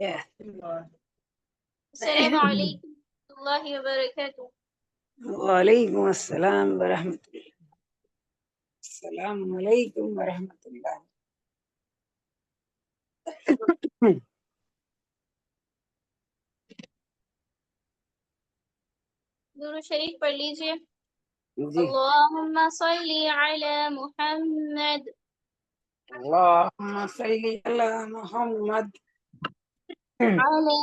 अस्सलामु अलैकुम वरहमतुल्लाहि वबरकातुहू। वालेकुम अस्सलाम वरहमतुल्लाह। अस्सलामु अलैकुम वरहमतुल्लाह। दुरूद शरीफ पढ़ लीजिए। जी। अल्लाहुम्मा सल्ली अला मुहम्मद अल्लाहुम्मा सल्ली अला मुहम्मद अला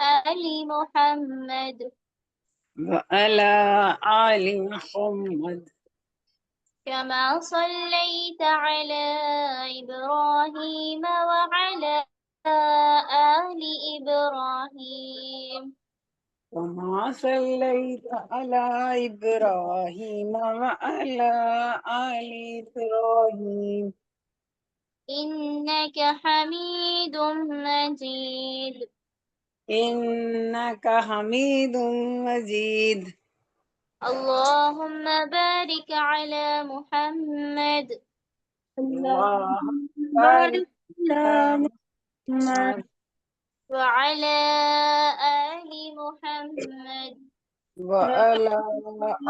आलि मुहम्मद व अला आलि मुहम्मद कमा सल्लैत अला इब्राहीम व अला आलि इब्राहीम कमा सल्लैत अला इब्राहीम व अला आलि इब्राहीम इन्नका हमीदुम मजीद। इन्नका हमीदुम मजीद। अल्लाहुम्मा बारिक अला मुहम्मद अल्लाहुम्मा बारिक अला मुहम्मद वअला आलि मुहम्मद व अला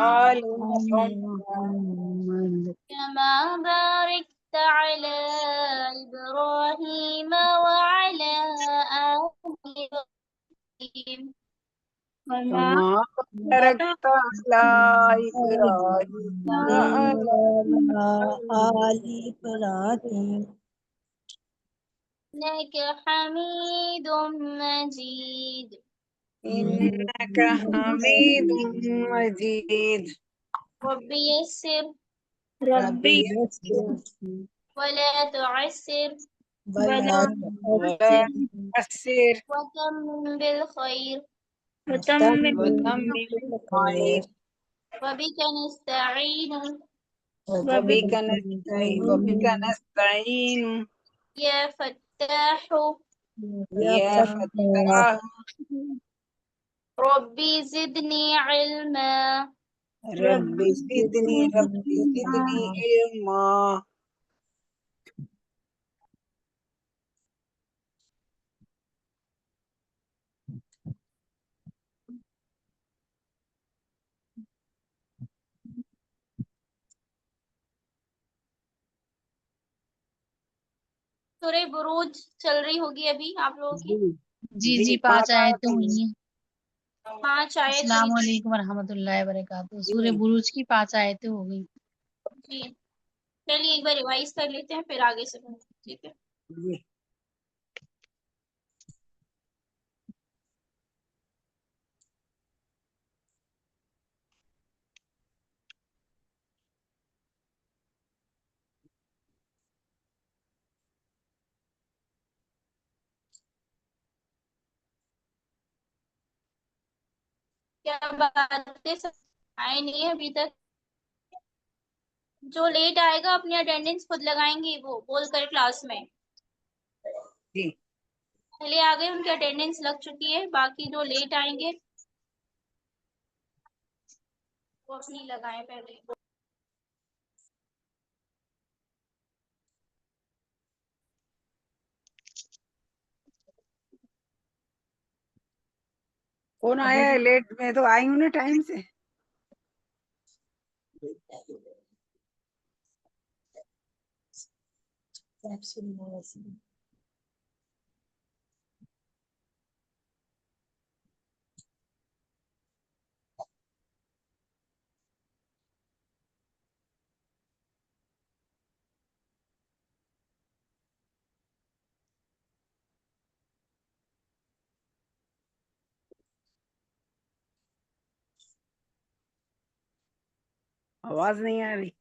आलि मुहम्मद कमा बारकत अला इब्राहीम वअला आलि इब्राहीम कमा बारकत अला इब्राहीम व अला आली इब्राहीम इन्नका हमीदुम मजीद। इन्नका हमीदुम मजीद। रब्बी यस्सिर रब्बी वला तुअस्सिर वला वला तुअस्सिर वतम्मिम बिल खैर व तम्मिम बिल खैर वबिका नस्तईन व बिका नस्तईन या फत्ताहु या फत्ताह रब्बी ज़िदनी इल्मा। रब्बी ज़िदनी इल्मा। सूरह बुरूज चल रही होगी अभी आप लोगों की। जी जी 5 आयतें हुई हैं। 5 आयत हुई अस्सलाम थी। वालेकुम वरहमतुल्लाहि वबरकातुहू। सूरह बुरूज की 5 आयतें हो गई। जी चलिए एक बार रिवाइज कर लेते हैं फिर आगे से पढ़ेंगे, ठीक है। जी। क्या बातें सब आए नहीं है अभी तक। जो लेट आएगा अपनी अटेंडेंस खुद लगाएंगे वो बोल कर क्लास में। जी। पहले आ गए उनकी अटेंडेंस लग चुकी है, बाकी जो लेट आएंगे वो अपनी लगाएं पहले। कौन आया है लेट? में तो आई हूँ ना टाइम से। आवाज नहीं आ रही।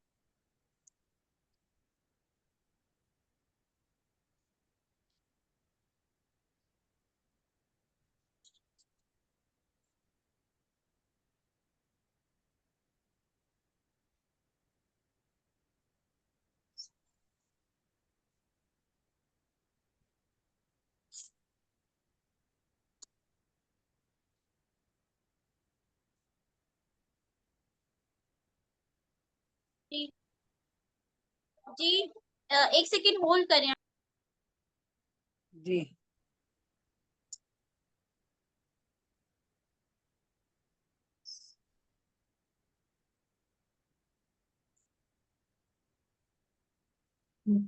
जी जी एक सेकेंड होल्ड करें। जी। जी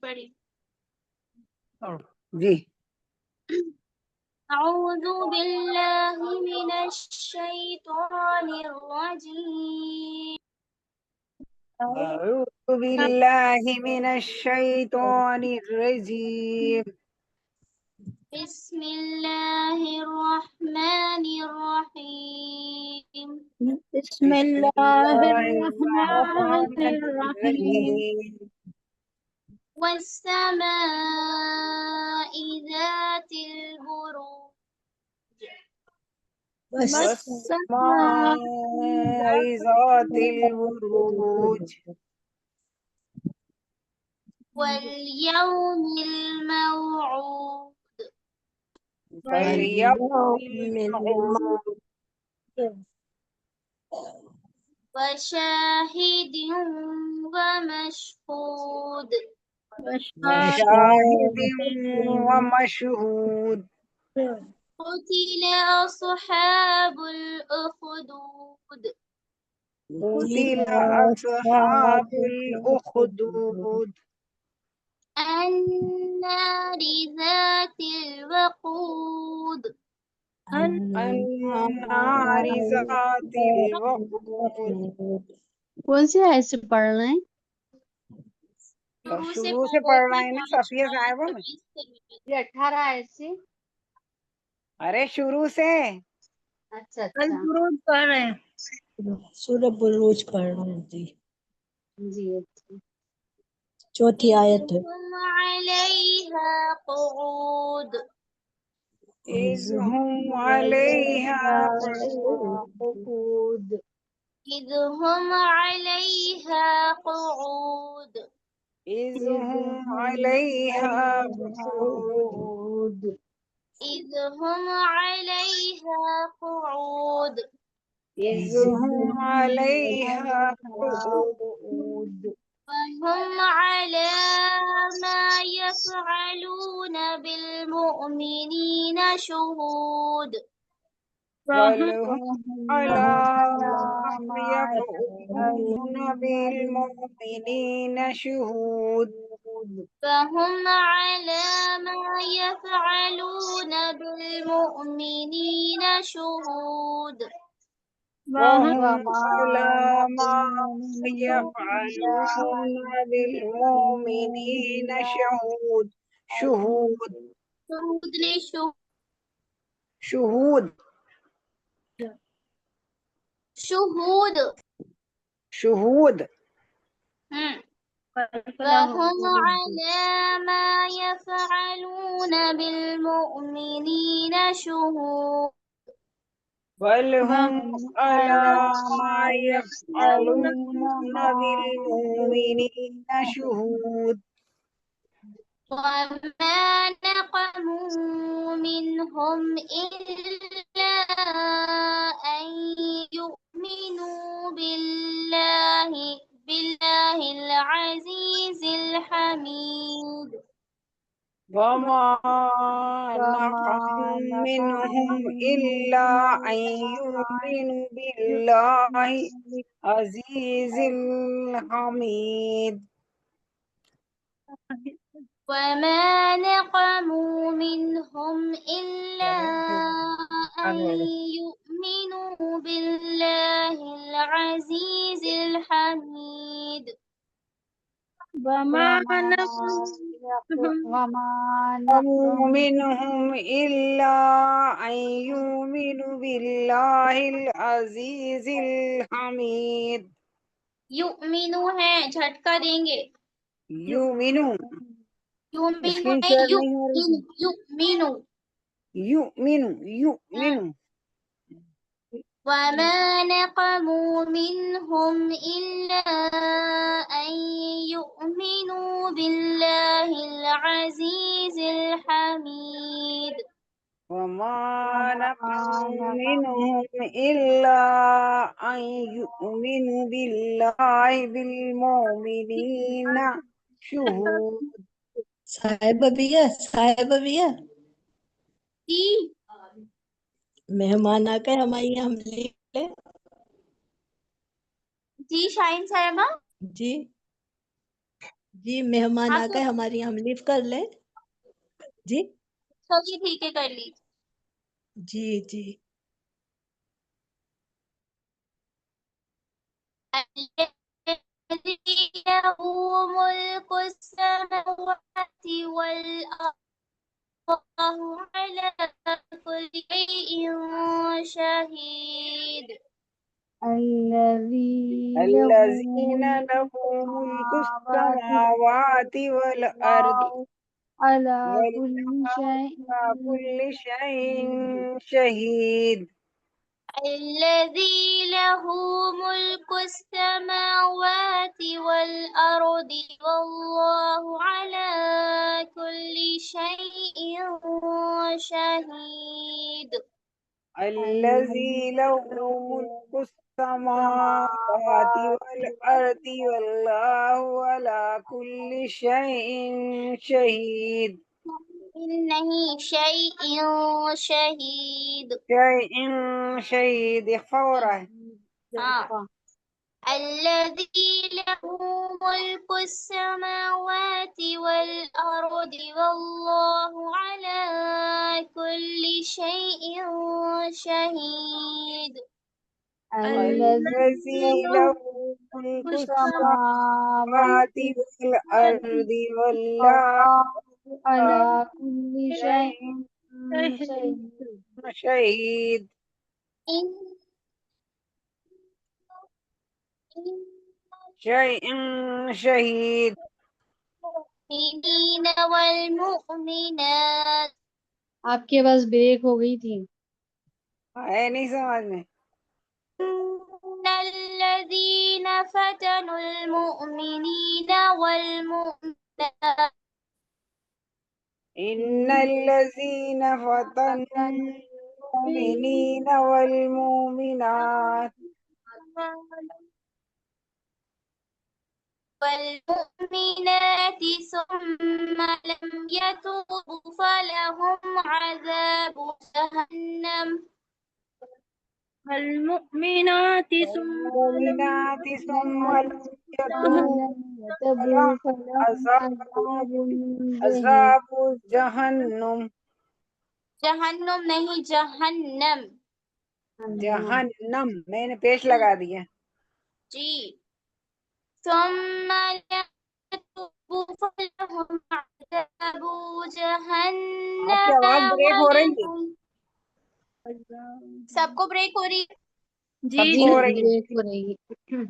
पढ़िए। जी। अऊज़ु बिल्लाहि मिनश शैतानिर रजीम। अऊज़ु बिल्लाहि मिनश शैतानिर रजीम। बिस्मिल्लाहिर रहमानिर रहीम। बिस्मिल्लाहिर्रहमानिर्रहीम। वस्समाइ ज़ातिल बुरूज। वस्समाइ ज़ातिल बुरूज। वल यौमिल मौऊद। वल्यौमिल मौऊद। वशाहिदिन व मशहूद। वशाहिदिन व मशहूद। قتل أصحاب الأخدود. قتل أصحاب الأخدود. النار ذات الوقود. النار ذات الوقود. कौन सी आयत से पढ़ रहे हैं? शुरू से पढ़ रहे हैं ना सफिया साहिबा। ये 18 आयत से। अरे शुरू से। अच्छा अच्छा बुरूज पढ़ रहे हैं। सूरह बुरूज पढ़ रहे हैं जी। जी अच्छा। चौथी आयत है। هم عليها قعود. إذ هم عليها قعود. إذ هم عليها قعود. إذ هم عليها قعود. إذ هم عليها قعود. إذ هم عليها قعود. وهم على ما يفعلون بالمؤمنين شهود. وهم على ما يفعلون بالمؤمنين شهود. فهم على ما يفعلون بالمؤمنين شهود. وهم على ما يفعلون بالمؤمنين شهود. شهود. شهود لشهود. شهود. شهود. شهود. فهم على ما يفعلون بالمؤمنين شهود. بل هم على ما يفعلون بالمؤمنين شهود. وما نقموا منهم إلا أن يؤمنوا بالله العزيز الحميد. وما نقموا منهم إلا أن يؤمنوا بالله عزيز الحميد. وما نقموا منهم إلا أن يؤمنوا بالله العزيز الحميد. وما نقموا वमा नक़मु नक़मु मिनहुम इल्ला अन युमिनु बिल्लाहिल अज़ीज़िल हमीद। युमिनु है, झटका देंगे। युमिनु युमिनु स्क्रीन नहीं, शेयर नहीं हो रही थी। युमिनु। युमिनु युमिनु वमा नक़मू मिनहुम इल्ला अन युमिनु बिल्लाहिल अज़ीज़िल हमीद। वमा नक़मु नक़मु मिनहुम इल्ला अन युमिनु बिल्लाहि बिल मोमिनीना शुहूद। साहिबा भैया, साहिबा भैया, जी मेहमान आ गए हमारे यहाँ, हम लिख ले। जी शाहीन साहिबा, जी जी, मेहमान हाँ आ तो गए हमारे यहाँ, हम लिव कर ले। जी चलिए ठीक है, कर लीजिए। जी जी। الذي له ملك السماوات والأرض والله على كل شيء شهيد الذي له الذين ملك له मुल्क السماوات السماوات والأرض والله على كل والله شيء على كل شيء شهيد. شهيد। الذي له ملك السماوات والأرض والله على كل شيء شهيد الذي له ملك السماوات والأرض والله على كل شيء شهيد। नहीं شيء شهيد شيء شهيد فورا। हाँ الذي له ملك السماوات والأرض والله على كل شيء شهيد الذي الذي له له ملك ملك السماوات السماوات والأرض والله والله على على كل شيء كل شهيد. شيء شهيد। إن شيء شهيد। المؤمنين والمؤمنات आपके पास ब्रेक हो गई थी। है नहीं समझ में। إن الذين فتنوا المؤمنين والمؤمنات إن الذين فتنوا المؤمنين والمؤمنات والمؤمنات ثم لم يتوبوا فلهم عذاب جهنم المؤمنات والمؤمنات ثم لم يتوبوا فلهم يتبوا فلهم عذاب عذاب عذاب جهنم जहन्नुम नहीं जहन्नम जहन्नम। जहन्नम मैंने पेश लगा दिया। जी ثم لم يتوبوا فلهم عذاب आपकी جهنم आवाज ब्रेक हो रही है। ولهم सबको ब्रेक हो रही जी सबको हो जी रही है। ब्रेक हो रही है। है।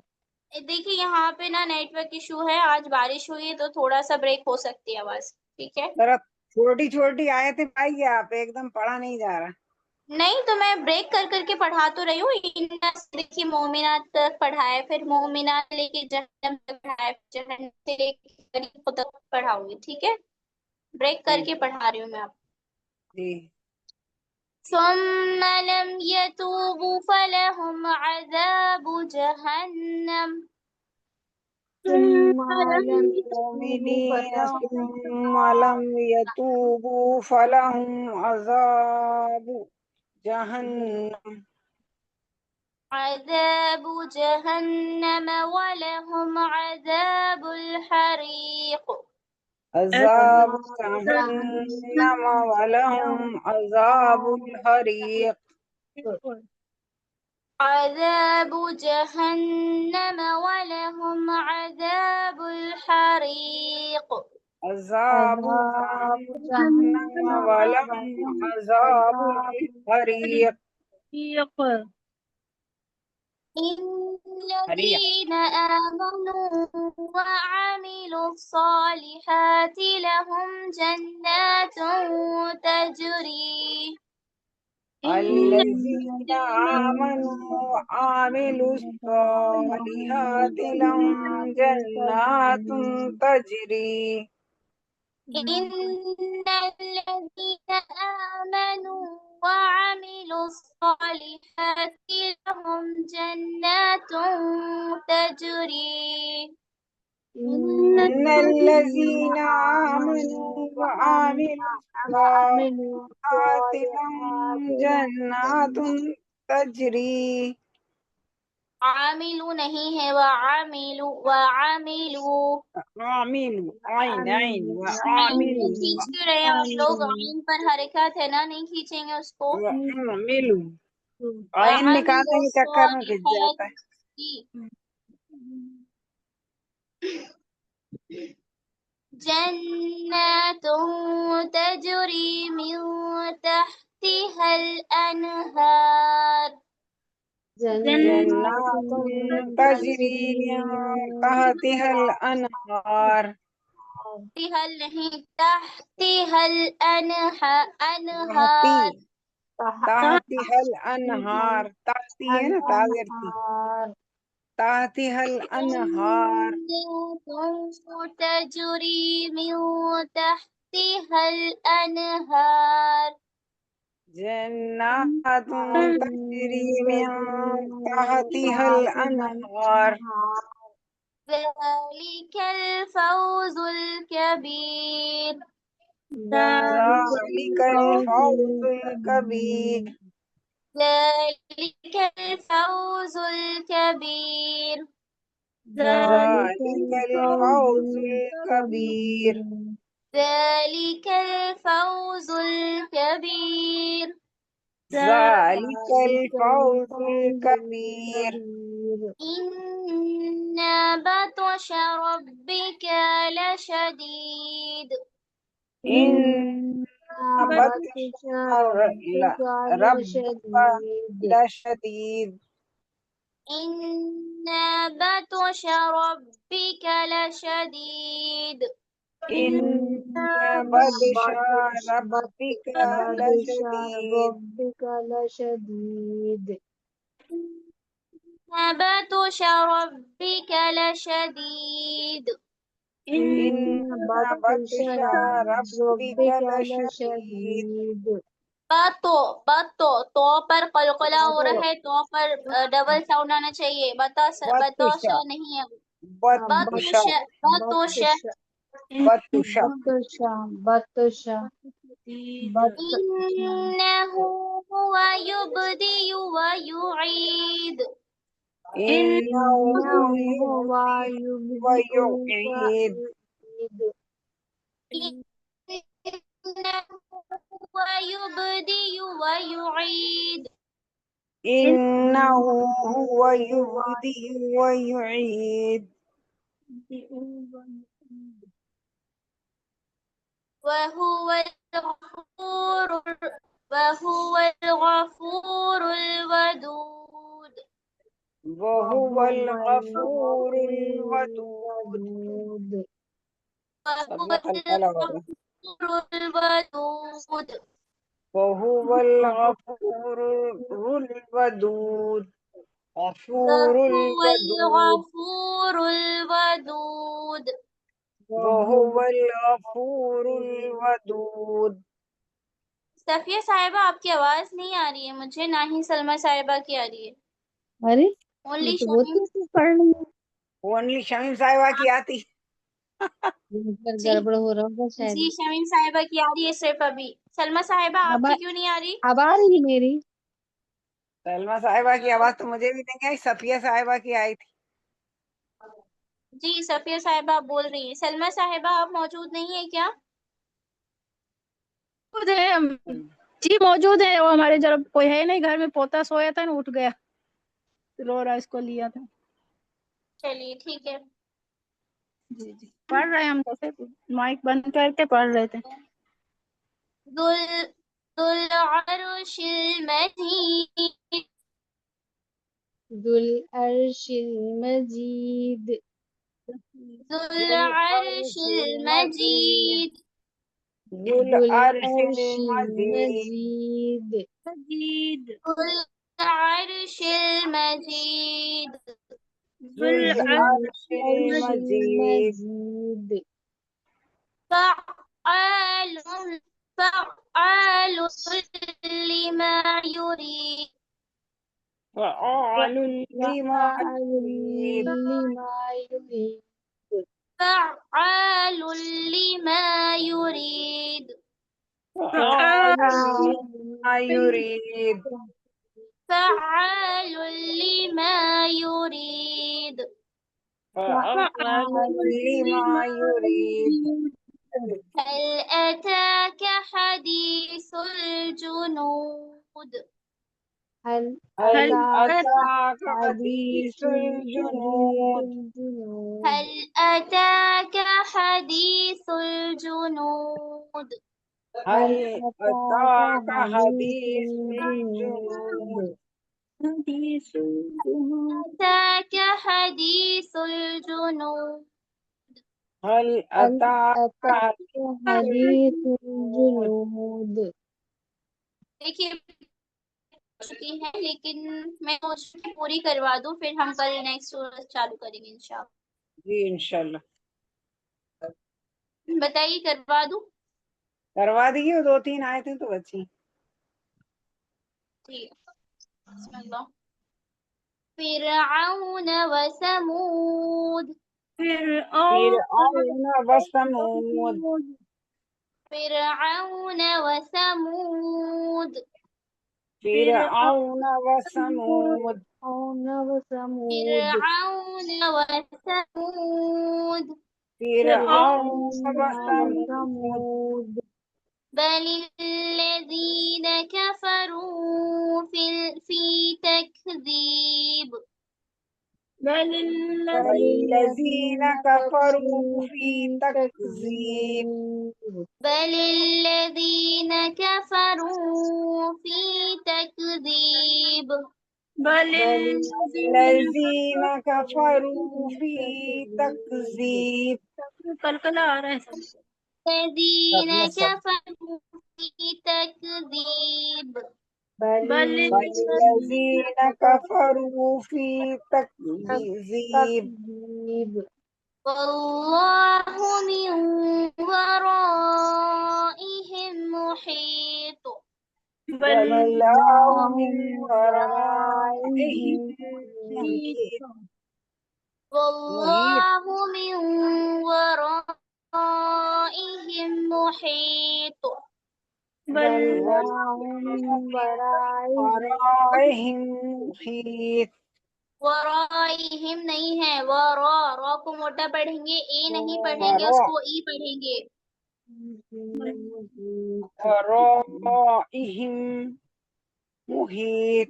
देखिए यहाँ पे ना नेटवर्क इशू है, आज बारिश हुई है तो थोड़ा सा ब्रेक हो सकती है आवाज, ठीक है। जरा छोटी छोटी आयतें पाइए आप, एकदम पढ़ा नहीं जा रहा। नहीं तो मैं ब्रेक कर करके पढ़ा तो रही हूँ। इन्ना से देखिए मोमिनात तक पढ़ाए, फिर मोमिनात लेके जहन्नम तक पढ़ाए, जहन्नम से लेके गरीब तक पढ़ाऊंगी, ठीक है। ब्रेक करके पढ़ा रही हूँ मैं आप। जी ثم لم يتوبوا فلهم عذاب جهنم ثم لم يتوبوا المؤمنين فلهم ثم لم يتوبوا فلهم عذاب جهنم عذاب جهنم ولهم عذاب الحريق عذاب جهنم ولهم عذاب الحريق عذاب جهنم ولهم عذاب الحريق अज़ाबु अज़ाब जहन्नम वलहुम अज़ाबुल हरीक। हरियक। الذين آمنوا وعملوا الصالحات لهم جنات تجري الذين آمنوا وعملوا الصالحات لهم جنات تجري. إن الذين آمنوا وعملوا الصالحات لهم جنات تجري إن الذين آمنوا وعملوا الصالحات لهم جنات تجري. عاملوا नहीं है وعملوا عاملوا عين عين आइन को وعاملوا खींच क्यों रहे हैं आप लोग? आइन पर हरकत है ना, नहीं खींचेंगे उसको। وعاملوا आइन निकालने वअमिलु के चक्कर में खिंच जाता है। जन्नातुन तजरी मिन तहतिहल अनहार जन्नात तजरी मिन तहतिहा अनहार। तहतिहल नहीं, तहतिहल अनहार तहतिहा अनहार। ताहती है ना, ताजरती। तहतिहा अनहार। तजरी मिन तहतिहल अनहार जन्नात तजरी मिन तहतिहा अनहार। ज़ालिकल फौज़ुल कबीर ज़ालिकल फौज़ुल कबीर। ज़ालिकल फौज़ुल कबीर ज़ालिकल फौज़ुल कबीर। ज़ालिकल फौज़ुल कबीर ज़ालिकल फौज़ुल कबीर। इन्ना बतश रब्बिका लशदीद इन्ना बत्श रब्बिका लशदीद। इन्ना बतश रब्बिका लशदीद इन्ना बत्श रब्बिका लशदीद। इन्ना बतश रब्बिका लशदीद इन्ना बत्श रब्बिका लशदीद। बतो तो पर कलकला हो रहा है, तो पर डबल साउंड आना चाहिए। बत्श बतोशा नहीं है। बत्श बत्श इन्नहु हुवा युबदियु व युईद इन्नहु युब्दी व युईद। इन्नहु हुवा युबदियु व युईद इन्नहु हुवा युब्दी व युईद। वहुवल गफूरुल वदूद वहुवल गफूरुल वदूद। सब में कलकला हो रहा है। गफूरुल वदूद वहुवल गफूरुल वदूद। गफूरुल वहुवल वदूद। गफूरुल वदूद वहुवल गफूरुल वदूद। सफिया साहिबा, आपकी आवाज नहीं आ रही है मुझे, ना ही सलमा साहिबा की आ रही है। अरे ओनली मैं तो बहुत शमीम। कुछ पढ़ रही हूँ। ओनली शमीम साहिबा की आती। पर जी गड़बड़ हो रहा होगा शायद। जी, शमीम साहिबा की आ रही है सिर्फ अभी। सलमा साहिबा अब आपकी क्यों नहीं आ रही? अब आ रही है मेरी। सलमा साहिबा की आवाज तो मुझे भी नहीं आई, सफिया साहिबा की आई थी। जी सफिया साहिबा आप बोल रही हैं। सलमा साहिबा आप मौजूद नहीं है क्या? मौजूद है जी, मौजूद है। वो हमारे जरा कोई है नहीं घर में, पोता सोया था ना, उठ गया, रो रहा, इसको लिया था। चलिए ठीक है। जी जी। पढ़ रहे हैं हम जैसे माइक बंद करके पढ़ रहे थे। दुल दुल अर्शिल मजीद दुल अर्शिल मजीद। दुल अर्शिल मजीद जुल दुल अर्शिल अर्शिल मजीद। मजीद। दुल अर्शिल मजीद जुल दुल अर्शिल अर्शिल मजीद। मजीद। فعال فعال لما يريد فعال لما فعال يريد. لما يريد. فعال لما يريد فعال لما يريد. فعال لما يريد فعال لما يريد. هل أتاك حديث الجنود هل هل أتاك أتاك حديث حديث الجنود. الجنود. هل أتاك حديث الجنود هل أتاك أتاك حديث حديث الجنود. حديث الجنود. أتاك حديث الجنود هل هل أتاك أتاك حديث حديث الجنود. الجنود. देखिए चुकी है लेकिन मैं कोशिश पूरी करवा दूं फिर हम कल नेक्स्ट चालू करेंगे इंशाल्लाह। जी इंशाल्लाह बताइए करवा दूं? करवा दीजिए, 2-3 आए थे तो बची। ठीक है बिस्मिल्लाह। फिरऔन व समूद फिरऔन व समूद। फिरऔन व समूद फिरऔन व समूद। فرعون وثمود. फिरऔन व समूद फिरऔन व समूद। وثمود. बल الذين كفروا في تكذيب بل الذين كفروا في تكذيب. بل الذين كفروا في تكذيب بل الذين كفروا في تكذيب. कलकला आ रहा है सब। الذين सब में सब। كفروا في تكذيب بل الذين كفروا في تكذيب. تكذيب. والله من ورائهم محيط والله من ورائهم محيط. والله من ورائهم محيط والله من ورائهم. ورائهم محيط. वराइहिम नहीं है वरा रा को मोटा पढ़ेंगे ए नहीं पढ़ेंगे वरा। उसको ई पढ़ेंगे ورائهم محيط. मुहीत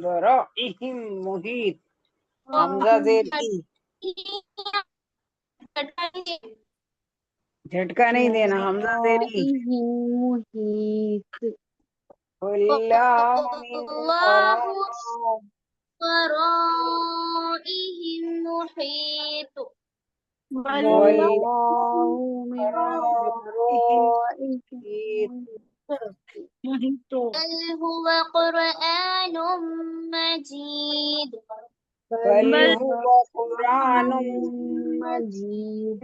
ورائهم محيط. हमजा जेर ई। झटका नहीं देना, हमजा जेर ई। محيط. والله من والله ورائهم वराइहिम मुहीत والله من ورائهم محيط. बल हुवा कुरआन मजीद بل هو قرآن مجيد.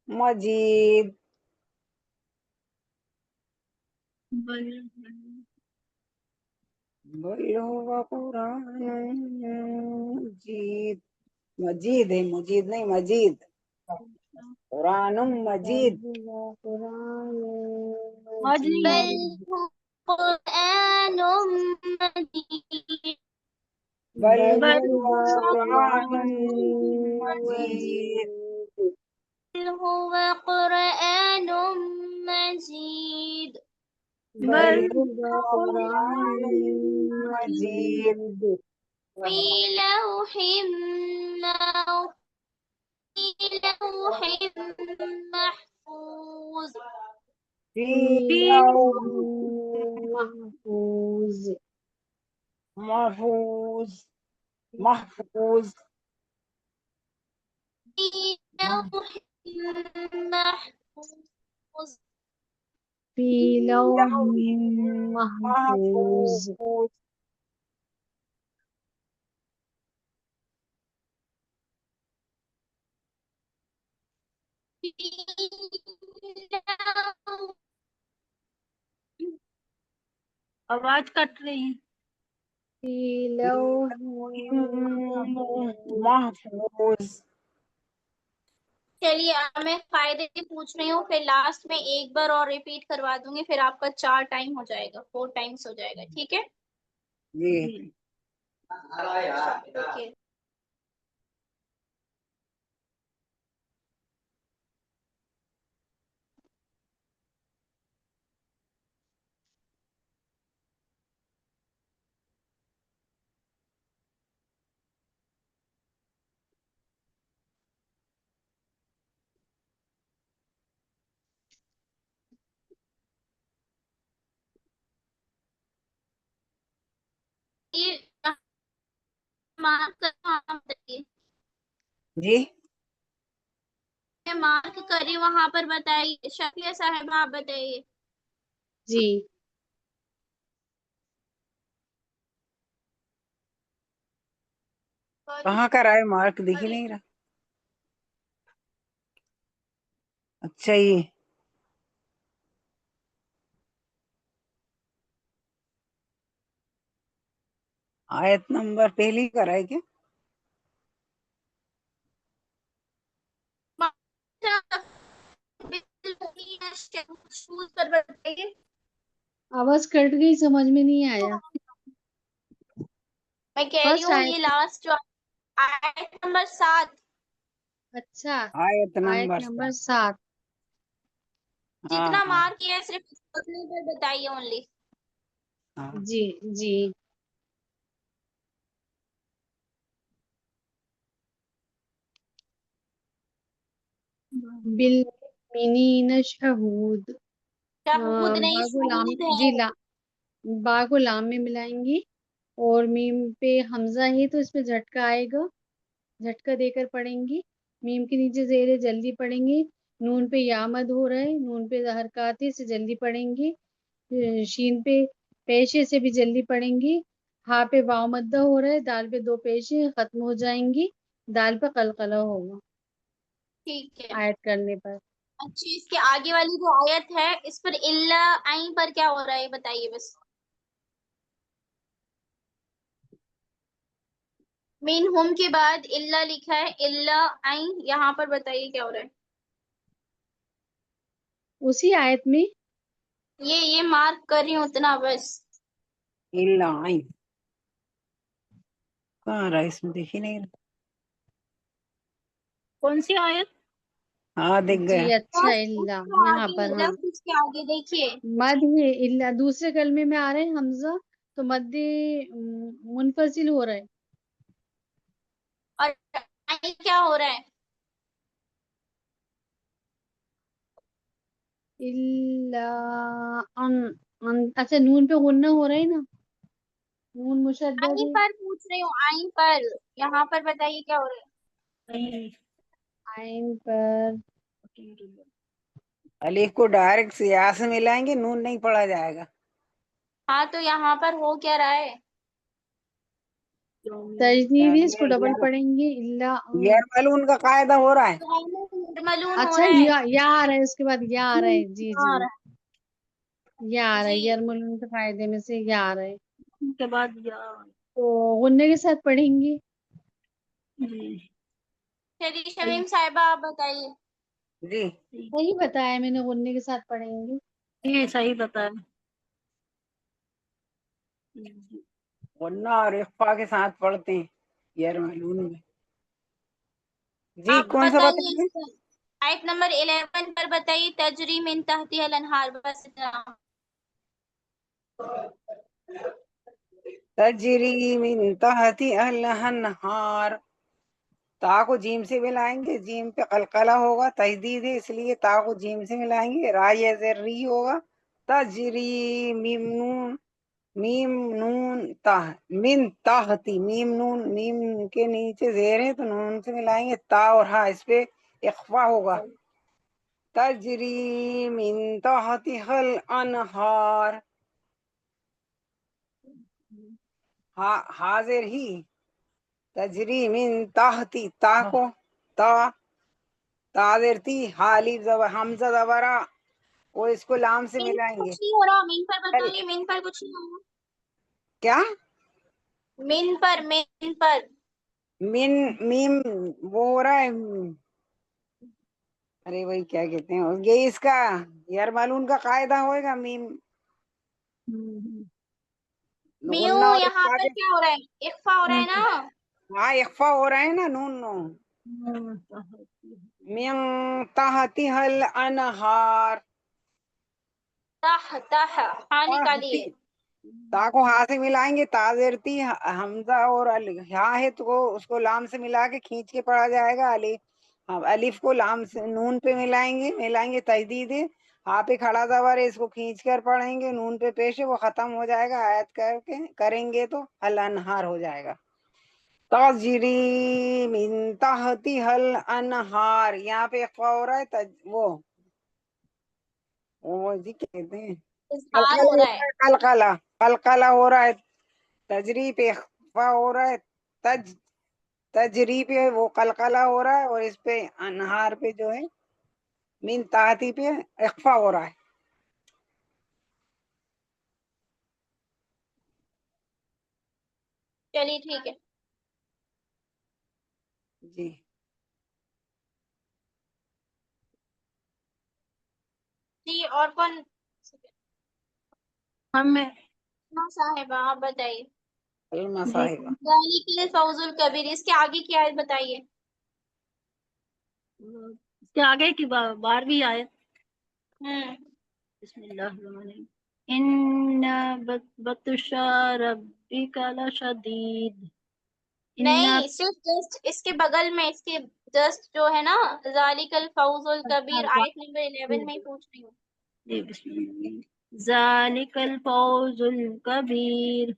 مجيد. بل هو قرآن مجيد. मजीद है, मुजीद नहीं मजीद। कुरान मजीद। बल हुवा कुरआन मजीद बल हुवा कुरान मजीद। बल हुवा कुरआन मजीद बल हुवा कुरान मजीद। في لوح लौह महफूज। फी फी लौह महफूज। महफूज महफूज फी लौह महफूज। फी लौह लौह महफूज। महफूज। फी लौह आवाज कट रही है। फी लौह महफूज। महफूज। चलिए अब मैं फायदे पूछ रही हूँ, फिर लास्ट में एक बार और रिपीट करवा दूंगी, फिर आपका 4 टाइम हो जाएगा, 4 टाइम्स हो जाएगा, ठीक है। जी ओके। ये मार्क वहाँ बताइए, जी मैं मार्क कर रही हूँ, वहां पर बताइए। शफिया साहिबा आप बताइए। जी कहाँ का राय मार्क दिख ही नहीं रहा। अच्छा ये आयत नंबर पहली का राय क्या? शूज पर बताइए। आवाज कट गई, समझ में नहीं आया। मैं कह रही फर्स्ट हूँ आयत। ये लास्ट जो आयत नंबर 7, अच्छा, आयत आयत नंबर नंबर 7। 7। हाँ जितना हाँ मार्क किया है सिर्फ उतने पर बताइए ओनली। हाँ। जी जी। बिल मिनीन शहूद। शहूद नहीं, बागुलाम। शहीद जी है। ला। बागुलाम में मिलाएंगी। और मीम पे हमजा है तो इसमें झटका आएगा। झटका देकर पढ़ेंगी। मीम के नीचे जेर है, जल्दी पढ़ेंगी। नून पे या मद हो रहा है, नून पे हरकत है, इसे जल्दी पढ़ेंगी। शीन पे पेशे से भी जल्दी पढ़ेंगी। हा पे वाव मद्दा हो रहा है, दाल पे 2 पेशे खत्म हो जाएंगी। दाल पे कलकला होगा ठीक है। आयत करने पर। अच्छा, इसके आगे वाली जो आयत है इस पर इल्ला आई पर क्या हो रहा है बताइए बस। मीन हुम के बाद इल्ला लिखा है, इल्ला आई, यहाँ पर बताइए क्या हो रहा है। उसी आयत में। ये मार्क कर रही हूँ उतना बस। इल्ला आइन कहाँ रहा, इसमें दिख ही नहीं रहा। कौन सी आयत? हाँ दिख जी गया। अच्छा, बस इल्ला उसके यहाँ पर, आगे हाँ। जस्ट उसके आगे देखिए। मद है, इल्ला दूसरे कलमे में आ रहे हैं हमजा। तो मद मुनफसिल हो रहा है। और आई क्या हो रहा है। इल्ला अच्छा, नून पे गुन्ना हो रहा है ना। नून मुशद्दद आई है। पर पूछ रही हूँ, आई पर, यहाँ पर बताइए क्या हो रहा है। नहीं। आइन पर। अलीफ को डायरेक्ट से या से मिलाएंगे, नून नहीं पढ़ा जाएगा। हाँ तो यहाँ पर हो क्या रहा है। तजनीद है, इसको डबल यार पढ़ेंगे। इल्ला यार मालूम का कायदा हो रहा है। मलून हो अच्छा, रहा है। या आ रहा है, उसके बाद या आ रहा है। जी और जी। या आ रहा है, जी, यरमुलून के फायदे में से या आ रहा है। के बाद या। तो गुन्ने के साथ पढ़ेंगी। जी चलिए शमीम साहिबा आप बताइए। जी वही बताया मैंने, गुन्ने के साथ पढ़ेंगे। ये सही बताया। वरना और इख्फा के साथ पढ़ते हैं यार मालूम में। जी आप कौन सा बताइए बताएंगे? इसका आयत नंबर 11 पर बताइए, तजरी मिन तहतिहा अल-अनहार, बस इतना। तजरी मिन तहती अल नहार। ता को जीम से मिलाएंगे, जीम पे कलकला होगा, तजदीद है इसलिए ता को जीम से मिलाएंगे। रा या ज़ेर री होगा। तजरी मीम नून, मीम नून ताह, मिन ताहती, मीम नून, मीम के नीचे ज़ेर है तो नून से मिलाएंगे। ता और हा इस पे इख्फा होगा। तजरी मिन ताहतिहल अनहार, हा हाजिर ही। तजरी मिन ताहती, ता को ता, ताजिर ती, हालिफ जबर, हमजा जबरा, वो इसको लाम से मीन पर मिलाएंगे। कुछ नहीं हो रहा, मीन पर हल, बताइए, मीन पर कुछ नहीं हो रहा। क्या मीन पर, मीन पर। मिन, मीम वो हो रहा है। अरे वही क्या कहते हैं, ये इसका यार मालूम का कायदा होएगा। मीम गुन्ना म्यू और यहाँ इख्फा पर के, क्या हो रहा है, इख्फा हो रहा है ना। हाँ इख्फा हो रहा है ना, नून नो। मिन ताहतिहल अनहार, तह तह, हाँ ताहती, निकालिए। ता को हा से मिलाएंगे। ताजरती हमजा और हा है तो उसको लाम से मिला के खींच के पढ़ा जाएगा। अलिफ, हम अलिफ को लाम से नून पे मिलाएंगे, मिलाएंगे तजदीद है। हा पे खड़ा जबर है, इसको खींच कर पढ़ेंगे, नून पे पेश है, वो खत्म हो जाएगा। आयत करके करेंगे तो हल अनहार हो जाएगा। तजरी मिन तहती हल अनहार, यहाँ पे इख्फा हो रहा है। वो जी कहते हैं इजहार कलकला हो हो रहा रहा है। है, कलकला, कलकला हो रहा है। तजरी पे इख्फा हो रहा है। तजरी पे वो कलकला हो रहा है, और इस पे अनहार पे जो है मिन ताहती पे इख्फा हो रहा है। चलिए ठीक है। जी जी और कौन। हमें साहिबा आप बताइए। अलमा जी साहिबा। जालिकुल फौजुल कबीर, इसके आगे की आयत बताइए। इसके आगे की 12वीं आयत। हम्म। बिस्मिल्लाहिर्रहमानिर्रहीम। इन्ना बतशा रब्बिका लशदीद। इन्ना नहीं, सिर्फ जस्ट इसके बगल में, इसके जस्ट जो है ना, जालिकल फौजुल कबीर, आयत नंबर 11 में ही पूछ रही हूँ। जालिकल फौजुल कबीर।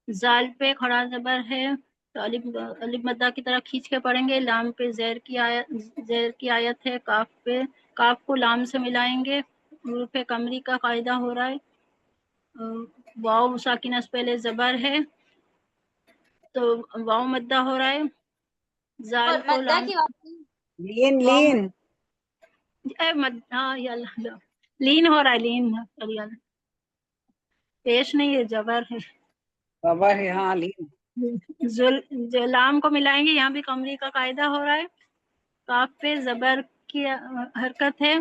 जाल पे खड़ा जबर है तो अलिफ, अलिफ मद्दा की तरह खींच के पढ़ेंगे। लाम पे ज़ेर की आयत है। काफ पे, काफ को लाम से मिलाएंगे। हरूफ कमरी का कायदा हो रहा है। वाव साकिना से पहले जबर है तो वाव मद्दा हो रहा है। जाल और को मद्दा लाम, की बात नहीं। लीन वाव लीन हाँ यल्ला लीन हो रहा है, लीन यल्ला, पेश नहीं है, जबर है। खबर है, हाँ लीन। जो लाम को मिलाएंगे, यहाँ भी कमरी का कायदा हो रहा है। काफ पे जबर की हरकत है।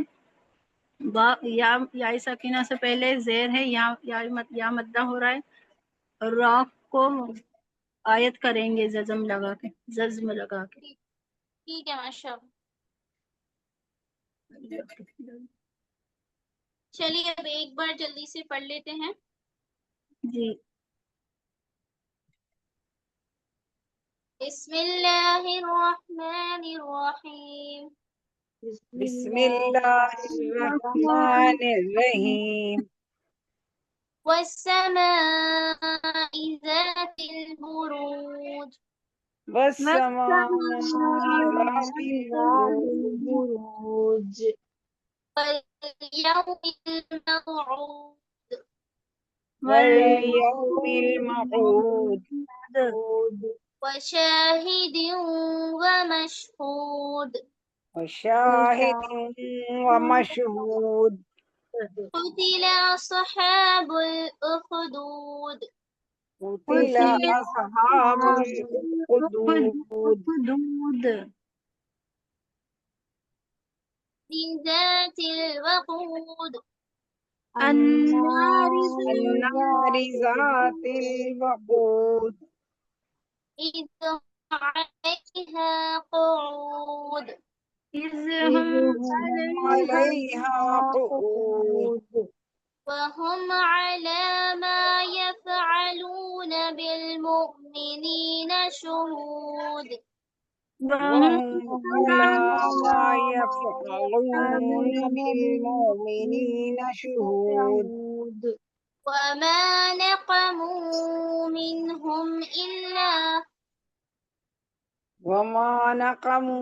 या सकीना से पहले जेर है, या मद्दा हो रहा है। और रा को आयत करेंगे जज्म लगा के, जज्म लगा के। ठीक है माशाल्लाह। चलिए अब एक बार जल्दी से पढ़ लेते हैं। जी बिस्मिल्लाहिर्रहमानिर्रहीम। बिस्मिल्लाहिर्रहमानिर्रहीम। वस्समाइ ज़ातिल बुरूज। वस्समाइ ज़ातिल बुरूज, बुरूज। वल्यौमिल मौऊद। वल्यौमिल मऊद, वशाहिदिन वमशहूद। वशाहिदिन वमशहूद। قتل أصحاب الأخدود. قتل أصحاب الأخدود दूध في ذات الوقود. अन्नार النار ذات الوقود إذ عليها قعود. इज إذ हम هم عليها عليها قعود قعود وهم على ما يفعلون بالمؤمنين شهود. वहुम अला मा यफ़अलून बिल-मुमिनीन शुहूद। वमा नक़मू मिनहुम इल्ला वमा नक़मू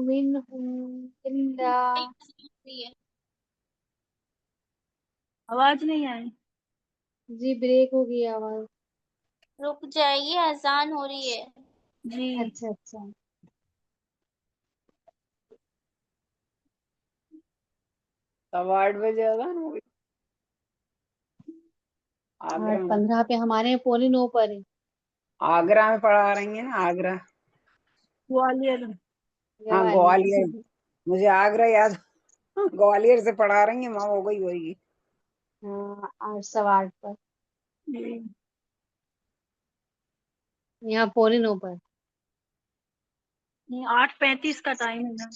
मिनहुम इल्ला आवाज नहीं आई। जी ब्रेक हो गई आवाज। रुक जाइए, अजान हो रही है। जी अच्छा अच्छा। सवा 8 बजे अजान हो गई। आगरा में 8:15 पे हमारे यहाँ 8:45 पर है। आगरा में पढ़ा रही है ना, आगरा। ग्वालियर। हाँ ग्वालियर। ग्वालियर, मुझे आगरा याद। ग्वालियर से पढ़ा रही है, वहाँ हो गई होगी। हाँ 8:15 पर, जी यहाँ 8:45 पर। ये 8:35 का टाइम है ना।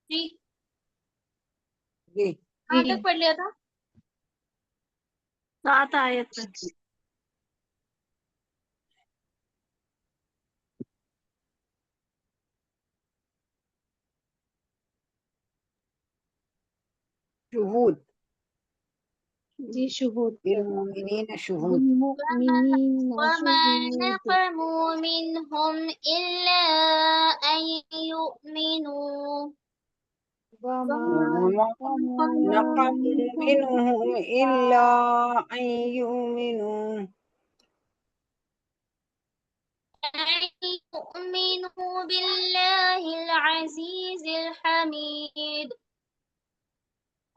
जी, जी कहाँ जी तक पढ़ लिया था? 7 आयत पे। शुहूद जी शुहूद पे। बिल-मुमिनीन शुहूद। बिल-मुमिनीन वमा शुहूद। नक़मू मिनहुम इल्ला अन युमिनू वमा वमा नक़मू मिनहुम इल्ला अन युमिनू يؤمنوا بالله العزيز الحميد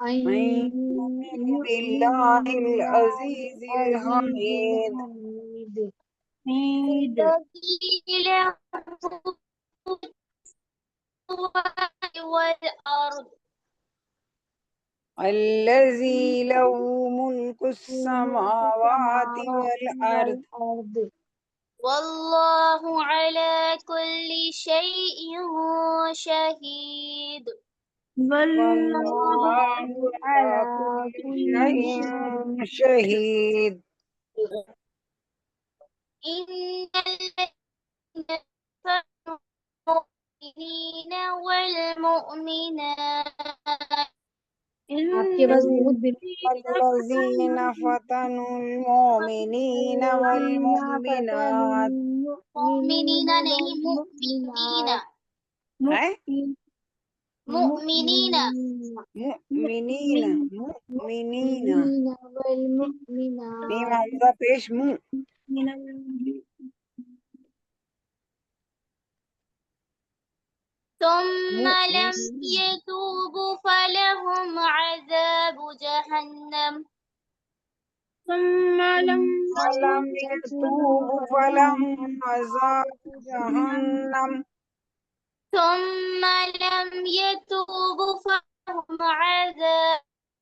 أن يؤمن يؤمنوا بالله بالله العزيز العزيز الحميد الحميد حميد الذي له السماوات والأرض الذي له ملك ملك السماوات السماوات والأرض والأرض والله على كل شيء شهيد والله والله والله على على كل كل شيء شيء شهيد إن الذين كفروا المؤمنين والمؤمنات आपके पास बहुत दिन الذين فتنوا المؤمنين والمؤمنات مؤمنين المؤمنين नहीं مؤمنين والمؤمنات है مؤمنين مؤمنين مؤمنين المؤمنين والمؤمنات ميم همزة पेश मु ثم لم مؤمنين يتوبوا فلهم عذاب جهنم ثم لم ولم يتوبوا فلهم عذاب جهنم ثم لم يتوبوا فلهم عذاب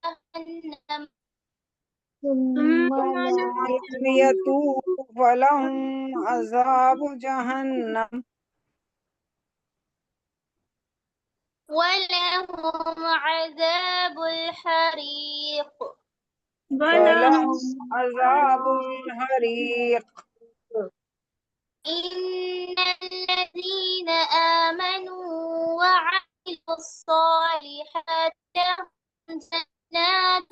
جهنم ثم لم لا ولم يتوبوا فلهم عذاب جهنم ولهم عذاب الحريق فلهم بلى عذاب الحريق إن الذين آمنوا وعملوا الصالحات لهم جنات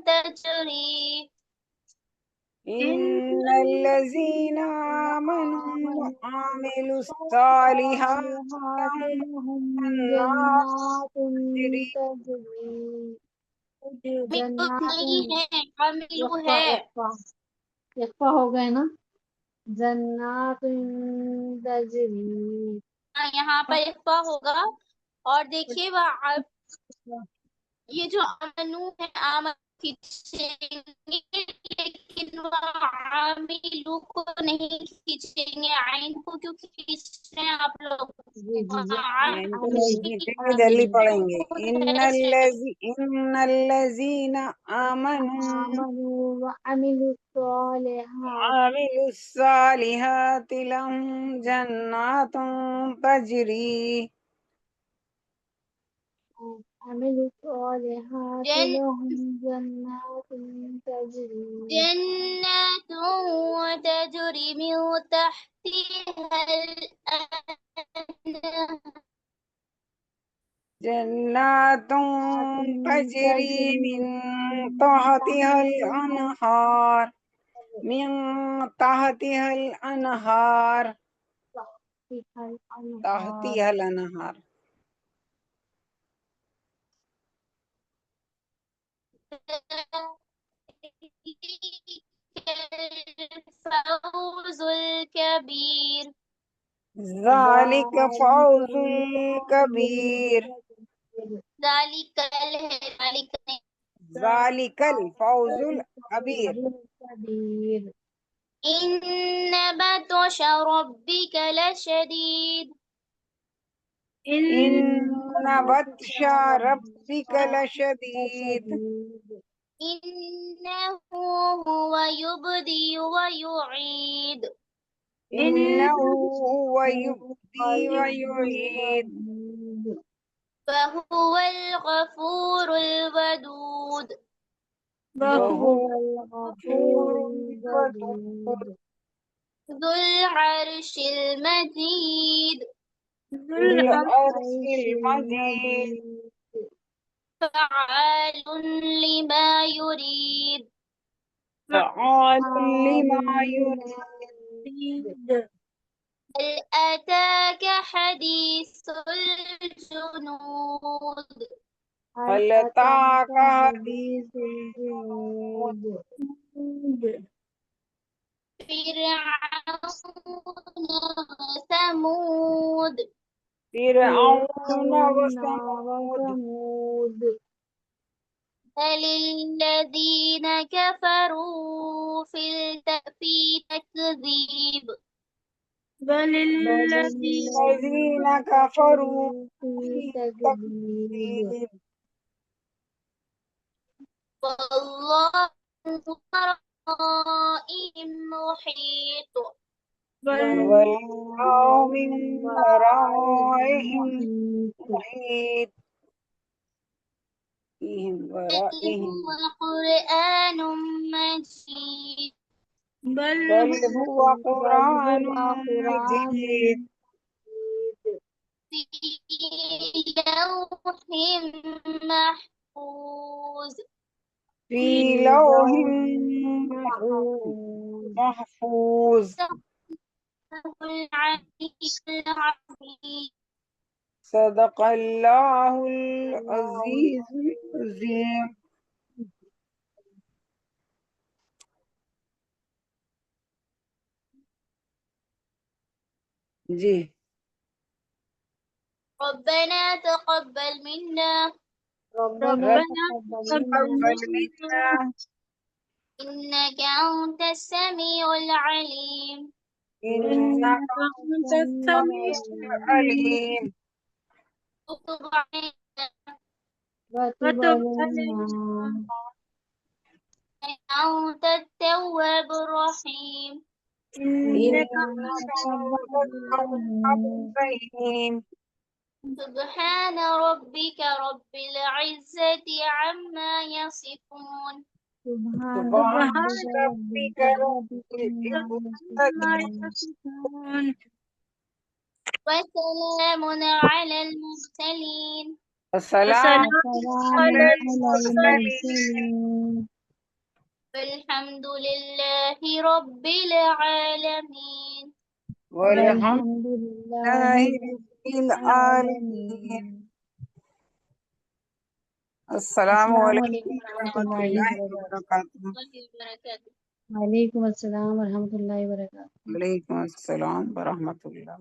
تجري إن الذين آمنوا وعملوا الصالحات لهم لهم جنات جنات تجري تجري عملوا जन्नात नहीं है عملوا यख्फा है यख्फा यख्फा हो गए ना जन्नात तजरी यहाँ पर इख्फा होगा और देखिए वह ये जो अमनु है आमन खींचेंगे लेकिन वह आमिलू को नहीं खींचेंगे आइन को क्यों खींच रहे हैं आप लोग जी जी जी इनको नहीं खींचेंगे जल्दी पढ़ेंगे इन्नल्लज़ीन आमनू आमनु व अमिलु सालिहात वआमिलु स्सालिहाति लहुम जन्नातुन तजरी अमिलु सालिहात जन लहुम जन्नातुन तजरी जन्नत तजरी मिन तहतिहा जन्नातुन तजरी मिन तहतिहल अनहार मिन तहतिहल अनहार तहतिहल अनहार फौजुल कबीर ज़ालिक फौजुल कबीर दालिकल है दालिक नहीं ज़ालिकल फौजुल कबीर कबीर इन बतश रब्बिक लशदीद इन्न बत्शा रब्बिक लशदीद इन्नहु हुवा युबदी व युईद इन्नहु हुवा युब्दी व युईद फहुवल गफूरुल वदूद वहुवल गफूरुल वदूद ذुल अर्शिल मजीद ज़ुल अर्शिल मजीद फआल लिमा युरीद फ़आल लिमा युरीद هل أتاك حديث الجنود हल ताका हदीस وثمود فرعون فرعون وثمود وثمود بل الذين كفروا في تكذيب بل بل الذين الذين الذين كفروا كفروا في في تكذيب تكذيب والله ورائهم محيط والله من ورائهم محيط محيط فيهم بل ورائهم هو قرآن مجيد بل بل هو هو بل قرآن هو قرآن مجيد في لوح محفوظ في في لوح لوح محفوظ محفوظ العزيز العظيم صدق الله العزيز العظيم जी ربنا تقبل منا ربنا رب تقبل تقبل منا منا إنك أنت السميع العليم إنك أنت السميع السميع العليم العليم وتب علينا وتب وتب علينا علينا إنك أنت التواب الرحيم إنك إنك إنك أنت أنت التواب التواب الرحيم الرحيم سبحان ربك رب العزة عما يصفون سبحان سبحان ربك سبحان رب ربك رب العزة عما العزة ما يصفون يصفون وسلام على المرسلين والسلام وسلام وسلام على على على المرسلين المرسلين والحمد لله رب العالمين والحمد والحمد لله لله رب رب العالمين العالمين السلام अस्सलाम عليكم वालेकुम ورحمة रहमतुल्लाहि الله वबरकातुहू وبركاته وبركاته वालेकुम अस्सलाम वरहमतुल्लाहि वबरकातुहू वालेकुम अस्सलाम ورحمة الله